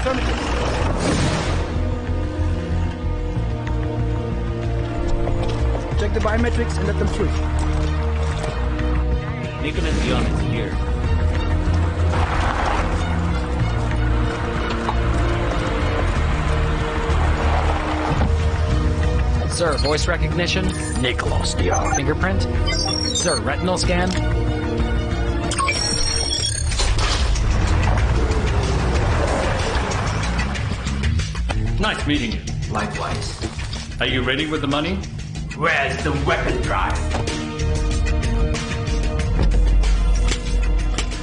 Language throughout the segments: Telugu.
Affirmative. Check the biometrics and let them through. Nicholas Dion is here. Sir, voice recognition. Nicholas Dion. Fingerprint. Sir, retinal scan. Nice meeting you. Likewise. Are you ready with the money? Where's the weapon drive?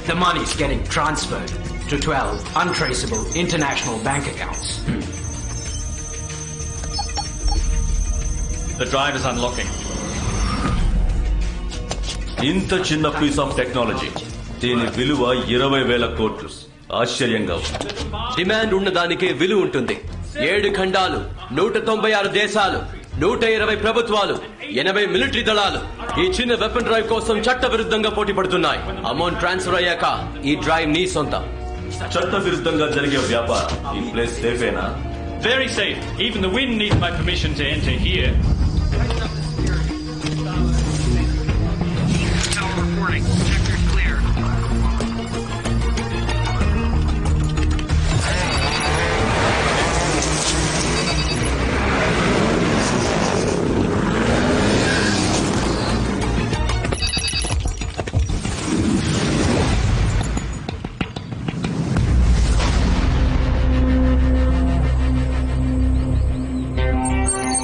The money's getting transferred to 12 untraceable international bank accounts. The drive is unlocking. ఇంత చిన్న పీస్ ఆఫ్ టెక్నాలజీ, దీని విలువ 20,000 కోట్లు. ఆశ్చర్యంగా ఉంది. డిమాండ్ ఉన్నదానికే విలువ ఉంటుంది. 7 ఖండాలు, 196 దేశాలు, 120 ప్రభుత్వాలు, 80 మిలిటరీ దళాలు ఈ చిన్న వెపన్ డ్రైవ్ కోసం చట్ట విరుద్ధంగా పోటీ పడుతున్నాయి. అమౌంట్ ట్రాన్స్ఫర్ అయ్యాక ఈ డ్రైవ్ నీ సొంతం. చట్ట విరుద్ధంగా జరిగే వ్యాపారం ఈ place సేఫేనా? Very safe. Even the wind needs my permission to enter here. Tower reporting. Sector's clear.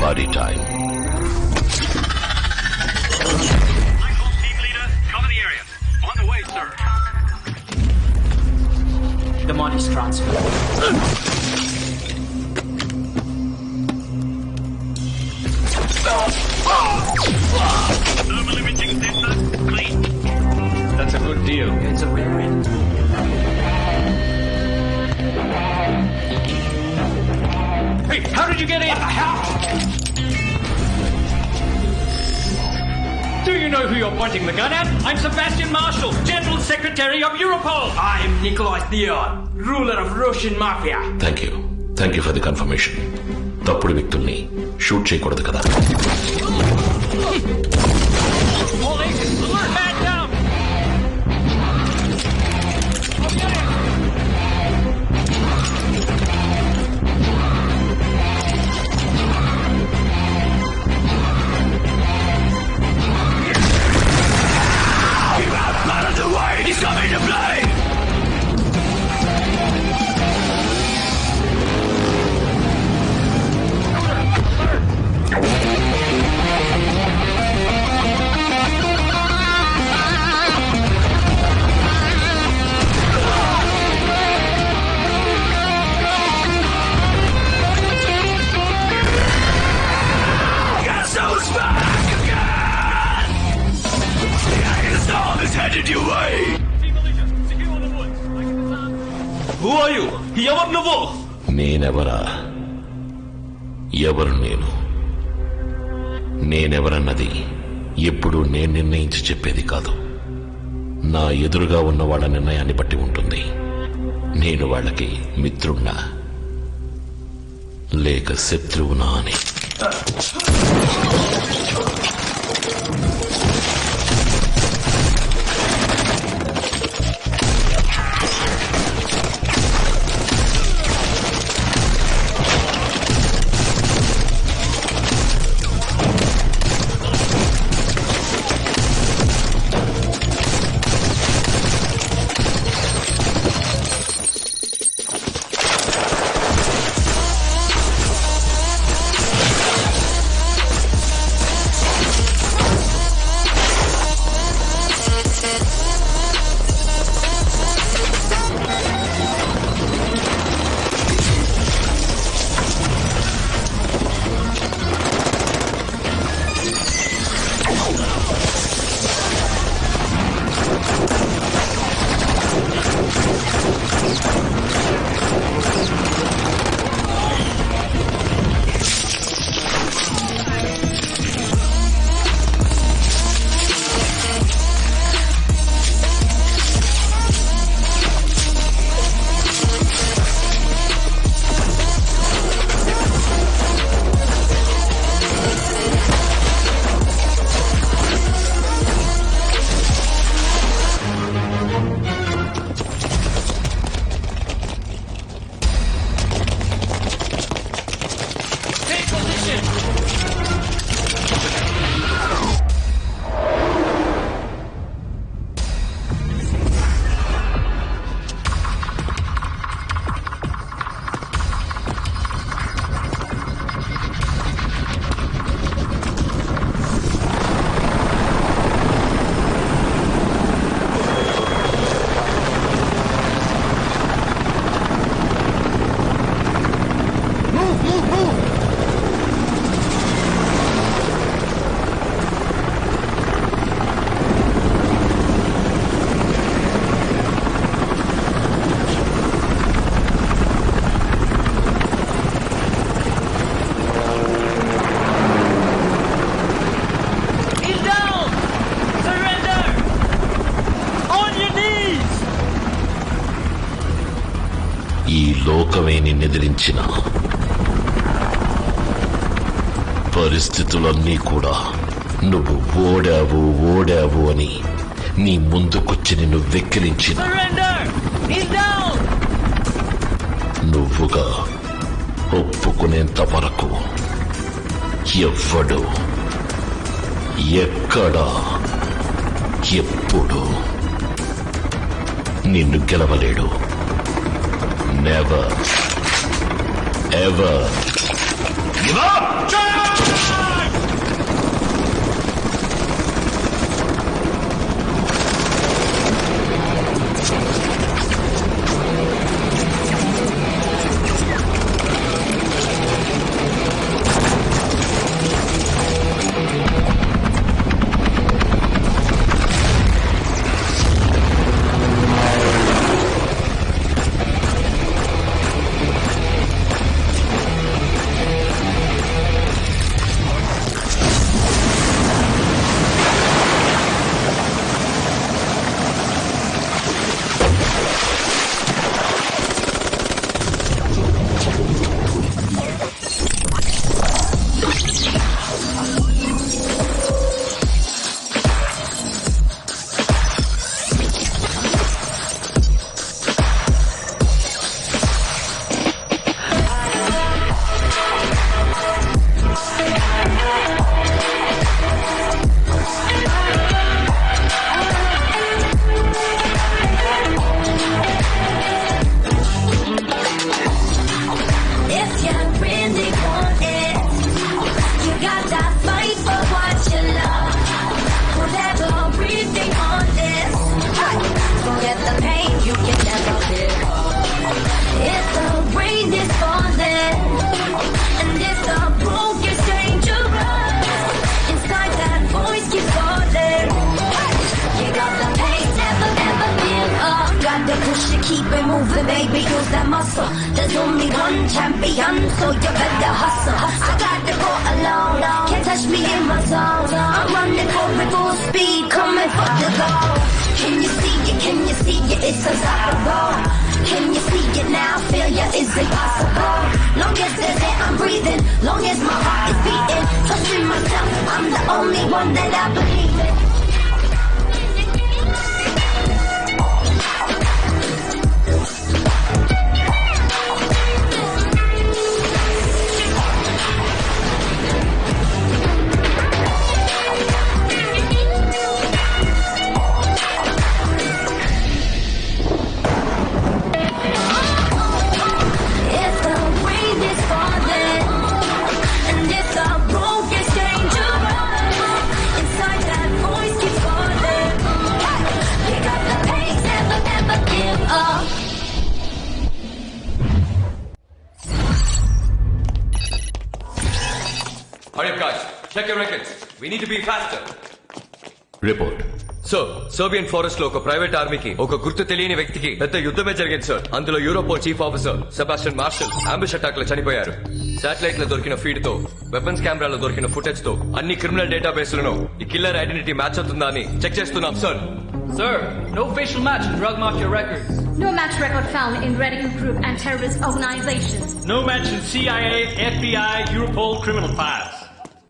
Party time. Nightfall team leader, cover the area. On the way, sir. The money's transferred. Thermal imaging center, clean. That's a good deal. It's a win-win. Hey, how did you get in? Do you know who you're pointing the gun at? I'm Sebastian Marshall, General Secretary of Europol. I'm Nicholas Dion, ruler of Russian mafia. Thank you for the confirmation. తప్పుడు వ్యక్తుల్ని షూట్ చేయకూడదు కదా. All agents, alert! Man down! He's coming to play! Gasso's back again! The storm is headed your way! Who are you? ఎవరు నువ్వు? నేనెవరా? ఎవరు నేను? నేనెవరన్నది ఎప్పుడూ నేను నిర్ణయించి చెప్పేది కాదు. నా ఎదురుగా ఉన్న వాళ్ళ నిర్ణయాన్ని బట్టి ఉంటుంది. నేను వాళ్ళకి మిత్రుణ్ణా లేక శత్రువునా అని. ఈ లోకమే నిన్నెదిరించిన పరిస్థితులన్నీ కూడా నువ్వు ఓడావు అని నీ ముందుకొచ్చి నిన్ను వెక్కిరించిన నువ్వుగా ఒప్పుకునేంత వరకు ఎవ్వడు ఎక్కడ ఎప్పుడు నిన్ను గెలవలేడు. Never ever give up. Keep it moving, baby, use that muscle. There's only one champion, so you better hustle. I got to go alone, can't touch me in my zone. I'm running for it full speed, coming for the goal. Can you see it, can you see it, it's unstoppable. Can you see it now, failure is impossible. Long as there's air, I'm breathing, long as my heart is beating. Trusting myself, I'm the only one that I believe in. Hurry up, guys. Check your records. We need to be faster. Report. So Serbian forest లో ఒక ప్రైవేట్ ఆర్మీకి ఒక గుర్తు తెలియని వ్యక్తికి పెద్ద యుద్ధమే జరిగింది సార్. అందులో Europol chief officer Sebastian Marshal ambush attack లో చనిపోయారు. శాటిలైట్ లో దొరికిన ఫీడ్ తో, వెపన్స్ కెమెరాలో దొరికిన ఫుటేజ్ తో అన్ని క్రిమినల్ డేటాబేస్ లను ఈ కిల్లర్ ఐడెంటిటీ మ్యాచ్ అవుతుందా అని చెక్ చేస్తున్నాం sir. Sir, no facial match in drug mafia records. No match record found in radical group and terrorist organizations. No match in CIA, FBI, Europol criminal files.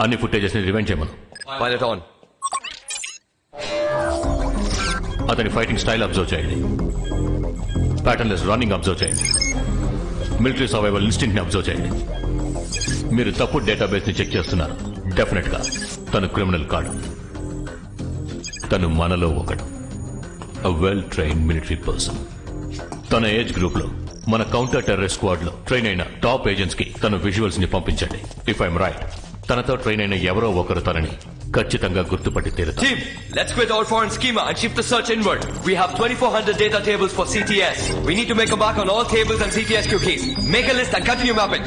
అన్ని ఫుటేజెస్ ని రివైండ్ చేయమను. Pilot on. అతని ఫైటింగ్ స్టైల్ అబ్జర్వ్ చేయండి. ప్యాటర్న్ లెస్ రన్నింగ్ అబ్జర్వ్ చేయండి. మిలిటరీ సర్వైవల్ ఇన్స్టింక్ట్ ని అబ్జర్వ్ చేయండి. మీరు తప్పు డేటాబేస్ ని చెక్ చేస్తున్నారు. డెఫినెట్ గా తను క్రిమినల్ కాడు. తను మనలో ఒకడు. A well-trained military person. తన ఏజ్ గ్రూప్ లో మన కౌంటర్ టెర్రరిస్ట్ స్క్వాడ్ లో ట్రైన్ అయిన టాప్ ఏజెంట్స్ కి తన విజువల్స్ ని పంపించండి. ఇఫ్ ఐఎమ్ రైట్, తనతో ట్రైన్ అయిన ఎవరో ఒకరు తనని ఖచ్చితంగా గుర్తుపట్టి తీరుతారు. Team, let's quit our foreign schema and shift the search inward. We have 2400 data tables for CTS. We need to make a mark on all tables and CTS keys. Make a list and continue mapping.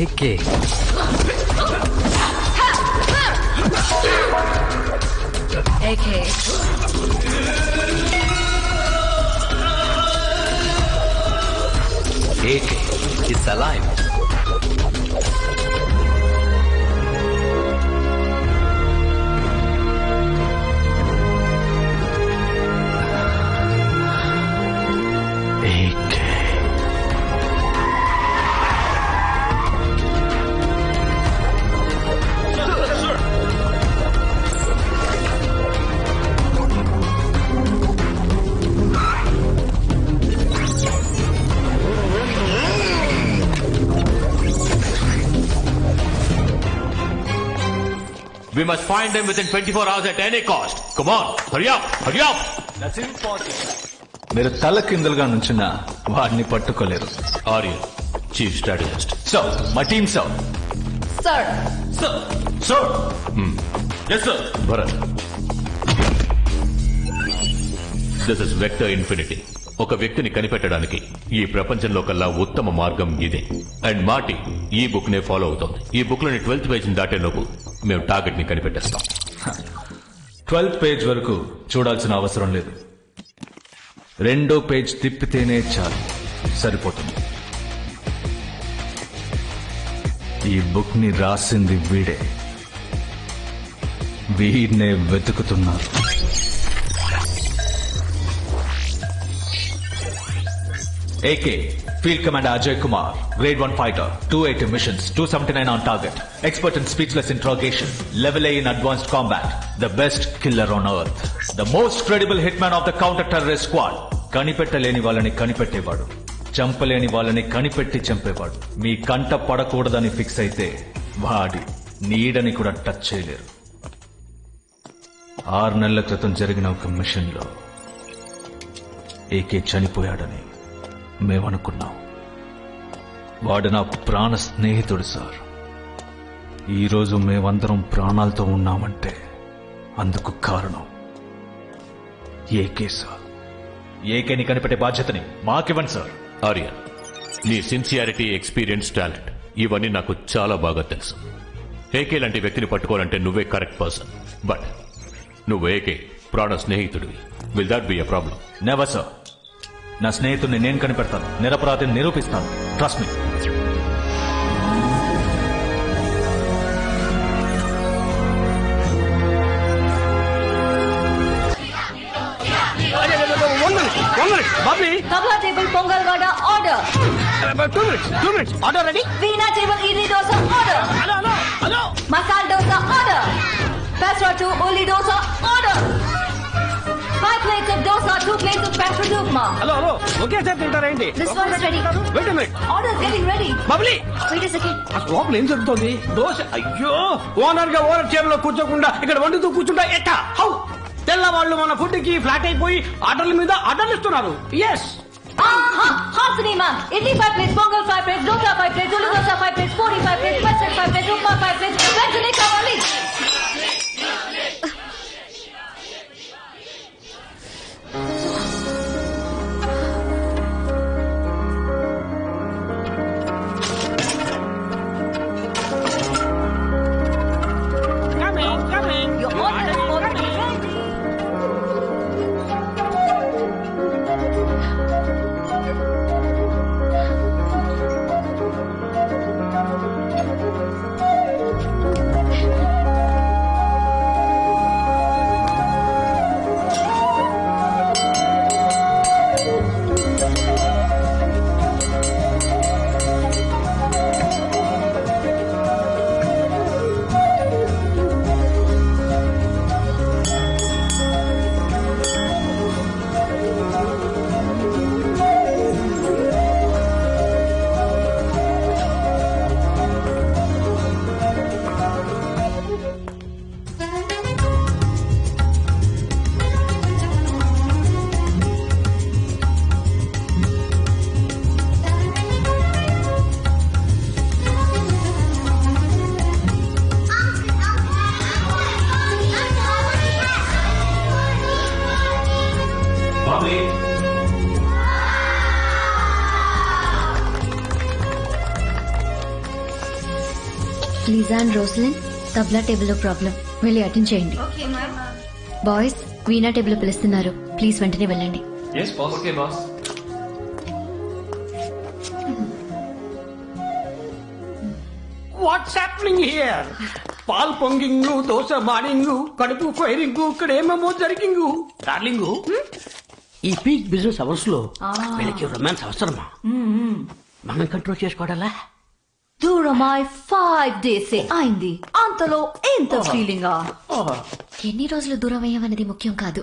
AK. AK. AK, it's alive. We must find them within 24 hours at any cost. Come on, hurry up, hurry up. That's impossible. మీరు తల కిందలుగా నుంచిన వాడిని పట్టుకోలేరు. Aryan, Chief Strategist. సో మా team sir. Sir. Sir. Yes, sir. Bharat. This is Vector Infinity. ఒక వ్యక్తిని కనిపెట్టడానికి ఈ ప్రపంచంలో కల్లా ఉత్తమ మార్గం ఇదే. అండ్ మాటి ఈ బుక్ నే ఫాలో అవుతోంది. ఈ బుక్ లోని 12th పేజీని దాటేలోపు మేము టార్గెట్ ని కనిపెట్టేస్తాం. 12th పేజ్ వరకు చూడాల్సిన అవసరం లేదు. 2వ పేజ్ తిప్పితేనే చాలు, సరిపోతుంది. ఈ బుక్ ని రాసింది వీడే. వీడినే వెతుకుతున్నారు. AK, Field Commander Ajay Kumar, Grade 1 Fighter, 280 missions, 279 on target, expert in speechless interrogation, level A in advanced combat, the best killer on earth, the most credible hitman of the counter-terrorist squad. కనిపెట్టలేని వాళ్ళని కనిపెట్టేవాడు, చంపలేని వాళ్ళని కనిపెట్టి చంపేవాడు. మీ కంట పడకూడదని ఫిక్స్ అయితే వాడి నీడని కూడా టచ్ చేయలేరు. 6 నెలల క్రితం జరిగిన ఒక మిషన్ లో AK చనిపోయాడని మేమనుకున్నాం. వాడు నా ప్రాణ స్నేహితుడు సార్. ఈరోజు మేమందరం ప్రాణాలతో ఉన్నామంటే అందుకు కారణం ఏకే సార్. ఏకేని కనిపెట్టే బాధ్యతని మాకివ్వండి సార్. ఆర్యన్, నీ సిన్సియారిటీ, ఎక్స్పీరియన్స్, టాలెంట్ ఇవన్నీ నాకు చాలా బాగా తెలుసు. ఏకే లాంటి వ్యక్తిని పట్టుకోవాలంటే నువ్వే కరెక్ట్ పర్సన్. బట్ నువ్వు ఏకే ప్రాణ స్నేహితుడివి. Will that be a problem? Never sir. నా స్నేహితుడిని నేను కనిపెడతాను, నిరపరాధిని నిరూపిస్తాను. Trust me. Bubbly. Tabla table Pongal Vada order. 2 minutes. Order ready? Veena table idli dosa order. Hello. Masala dosa order. Pesra 2 uli dosa order. 5 plates of dosa, 2 plates of peppered upma. Hello. Okay, sir. తింటారేంటి? This one is ready. Wait a minute. Order is getting ready. Bubbly. Wait a second. అసలు లోపల ఏం జరుగుతోంది? దోశ. అయ్యో, ఓనర్ టేబుల్ లో కూర్చోకుండా ఇక్కడ వండుతూ కూర్చుంటా ఎట్టా? హౌ? తెల్లవాళ్ళు మన ఫుడ్ కి ఫ్లాట్ అయిపోయి ఆర్డర్ల మీద ఆర్డర్లు ఇస్తున్నారు. Yes. Hasani ma'am. Idli 5 plates, Pongal 5 plates, dosa 5 plates, uli dosa 5 plates, 45 plates, pesra 5 plates, upma 5 plates. Venkane kavali. Coming. Your order is already ready. Liza and Roslin, tabla table లో ప్రాబ్లం, వెళ్ళి అటెండ్ చేయండి. బాయ్స్, వీణా టేబుల్ పిలుస్తున్నారు, ప్లీజ్ వెంటనే వెళ్ళండి. What's happening here? పాల్ పొంగింగ్, దోశ మాడింగ్, కడుపు ఫైరింగ్, ఇక్కడ ఏమేమో జరిగింగ్. డార్లింగ్, ఈ పీక్ బిజినెస్ అవర్స్ లో వీళ్ళకి రొమాన్స్ అవసరమా? మనం కంట్రోల్ చేసుకోవడాలా? దూరమై 5 days అయింది, అంతలో ఎంత ఫీలింగా? ఎన్ని రోజులు దూరం అయ్యామన్నది ముఖ్యం కాదు,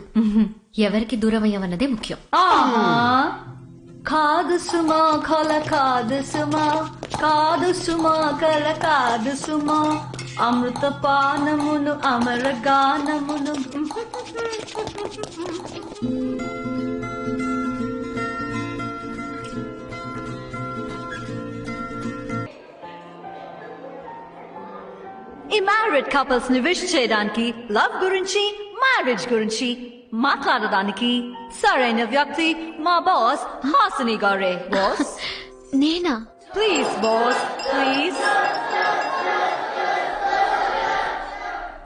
ఎవరికి దూరం అయ్యామన్నదే ముఖ్యం. కాదు సుమా కల కాదు సుమా, కాదు సుమా కల కాదు సుమా, అమృత పానమును అమర గానమును ఈ మ్యారీడ్ కపుల్స్ ని విష్ చేయడానికి, లవ్ గురించి, మ్యారేజ్ గురించి మాట్లాడడానికి సరైన వ్యక్తి మా బాస్ హాసిని గారే. బాస్ నేనా? Please boss please.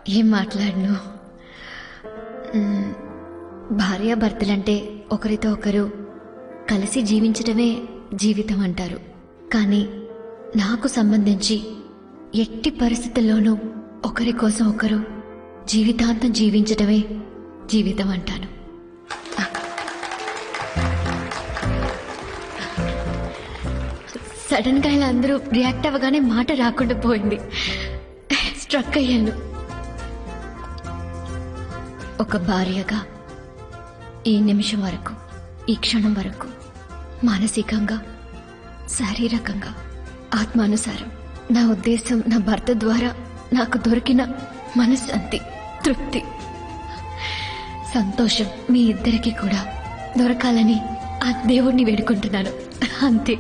ఏం మాట్లాడను. భార్యాభర్తలంటే ఒకరితో ఒకరు కలిసి జీవించటమే జీవితం అంటారు. కానీ నాకు సంబంధించి ఎట్టి పరిస్థితుల్లోనూ ఒకరి కోసం ఒకరు జీవితాంతం జీవించటమే జీవితం అంటాను. సడన్ గా ఇలా అందరూ రియాక్ట్ అవ్వగానే మాట రాకుండా పోయింది. స్ట్రక్ అయ్యాను. ఒక భార్యగా ఈ నిమిషం వరకు, ఈ క్షణం వరకు మానసికంగా, శారీరకంగా, ఆత్మానుసారం నా ఉద్దేశం నా భర్త ద్వారా నాకు దొరికిన మనశ్శాంతి, తృప్తి, సంతోషం మీ ఇద్దరికి కూడా దొరకాలని ఆ దేవుణ్ణి వేడుకుంటున్నాను. అంతే.